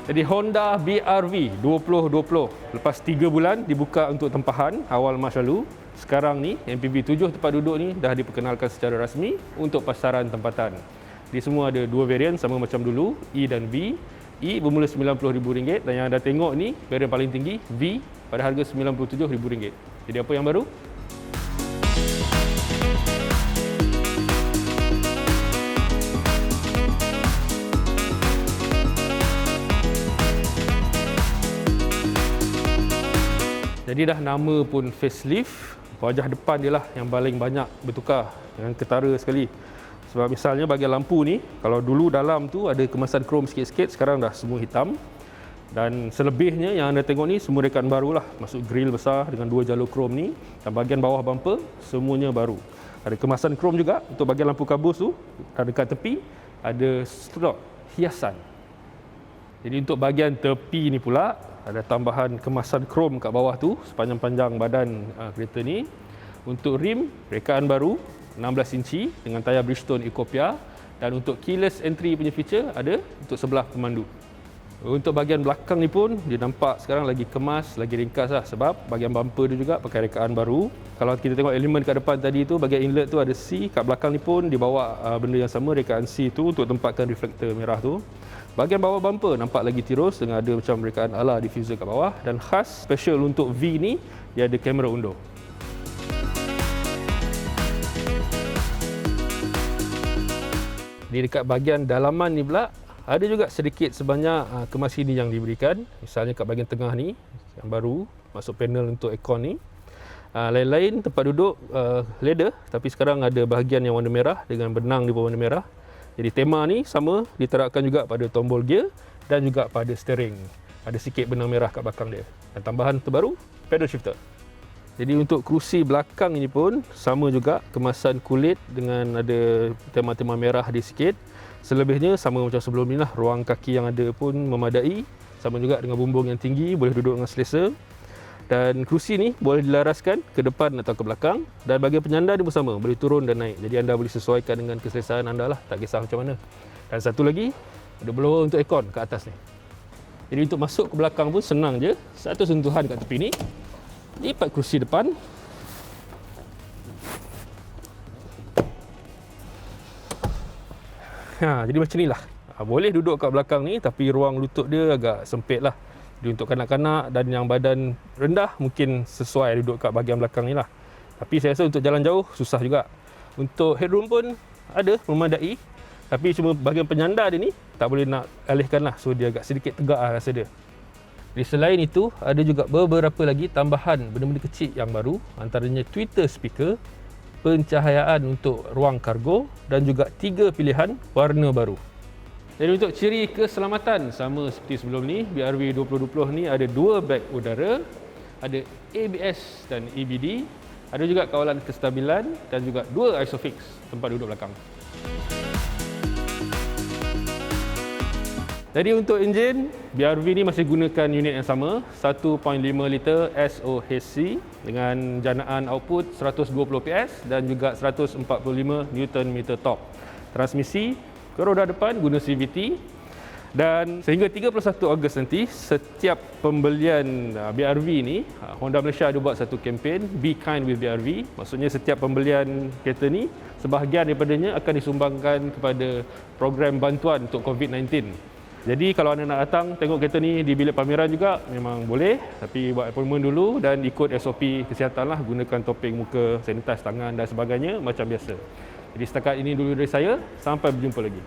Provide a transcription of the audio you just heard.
Jadi Honda BR-V 2020 lepas 3 bulan dibuka untuk tempahan awal Mac lalu. Sekarang ni MPV 7 tempat duduk ni dah diperkenalkan secara rasmi untuk pasaran tempatan. Di semua ada 2 varian sama macam dulu, E dan V. E bermula RM90,000 dan yang anda tengok ni varian paling tinggi V pada harga RM97,000. Jadi apa yang baru? Jadi dah nama pun facelift, wajah depan dia lah yang paling banyak bertukar, yang ketara sekali. Sebab misalnya bahagian lampu ni, kalau dulu dalam tu ada kemasan krom sikit-sikit, sekarang dah semua hitam. Dan selebihnya yang anda tengok ni semua rekaan baru lah, masuk grill besar dengan 2 jalur krom ni. Dan bahagian bawah bumper semuanya baru. Ada kemasan krom juga untuk bahagian lampu kabus tu, dan dekat tepi ada slot hiasan. Jadi untuk bahagian tepi ni pula ada tambahan kemasan krom kat bawah tu sepanjang-panjang badan kereta ni. Untuk rim, rekaan baru 16 inci dengan tayar Bridgestone Ecopia, dan untuk keyless entry punya feature ada untuk sebelah pemandu. Untuk bahagian belakang ni pun dia nampak sekarang lagi kemas, lagi ringkas lah, sebab bahagian bumper dia juga pakai rekaan baru. Kalau kita tengok elemen kat depan tadi tu, bahagian inlet tu ada C, kat belakang ni pun dibawa benda yang sama, rekaan C tu untuk tempatkan reflektor merah tu. Bahagian bawah bumper nampak lagi tirus dengan ada macam rekaan ala diffuser kat bawah, dan khas special untuk V ni dia ada kamera undur. Di dekat bahagian dalaman ni pula ada juga sedikit sebanyak kemas ini yang diberikan. Misalnya kat bahagian tengah ni yang baru masuk panel untuk aircon ni. Lain-lain tempat duduk leather, tapi sekarang ada bahagian yang warna merah dengan benang di bawah warna merah. Jadi tema ni sama diterapkan juga pada tombol gear dan juga pada steering. Ada sikit benang merah kat belakang dia. Dan tambahan terbaru, pedal shifter. Jadi untuk kerusi belakang ini pun sama juga, kemasan kulit dengan ada tema-tema merah di sikit. Selebihnya sama macam sebelum ni lah, ruang kaki yang ada pun memadai. Sama juga dengan bumbung yang tinggi, boleh duduk dengan selesa. Dan kerusi ni boleh dilaraskan ke depan atau ke belakang, dan bahagian penyandar dia pun sama, boleh turun dan naik. Jadi anda boleh sesuaikan dengan keselesaan anda lah, tak kisah macam mana. Dan satu lagi, ada blower untuk aircon kat atas ni. Jadi untuk masuk ke belakang pun senang je. Satu sentuhan kat tepi ni, lipat kerusi depan. Jadi macam ni lah. Boleh duduk kat belakang ni, tapi ruang lutut dia agak sempit lah. Jadi untuk kanak-kanak dan yang badan rendah mungkin sesuai duduk kat bahagian belakang ni lah. Tapi saya rasa untuk jalan jauh susah juga. Untuk headroom pun ada, memadai. Tapi cuma bahagian penyandar dia ni tak boleh nak alihkan lah. So dia agak sedikit tegak lah rasa dia. Jadi selain itu ada juga beberapa lagi tambahan benda-benda kecil yang baru. Antaranya tweeter speaker, pencahayaan untuk ruang kargo dan juga 3 pilihan warna baru. Jadi untuk ciri keselamatan sama seperti sebelum ni, BR-V 2020 ni ada 2 beg udara, ada ABS dan EBD, ada juga kawalan kestabilan dan juga 2 ISOFIX tempat duduk belakang. Jadi untuk enjin, BR-V ni masih gunakan unit yang sama, 1.5 liter SOHC dengan janaan output 120 PS dan juga 145 Nm torque. Transmisi ke roda depan guna CVT, dan sehingga 31 Ogos nanti setiap pembelian BR-V ni, Honda Malaysia ada buat satu kempen Be Kind with BR-V. Maksudnya setiap pembelian kereta ni, sebahagian daripadanya akan disumbangkan kepada program bantuan untuk COVID-19. Jadi kalau anda nak datang tengok kereta ni di bilik pameran juga memang boleh, tapi buat appointment dulu dan ikut SOP kesihatan lah, gunakan topeng muka, sanitize tangan dan sebagainya macam biasa. Jadi setakat ini dulu dari saya, sampai berjumpa lagi.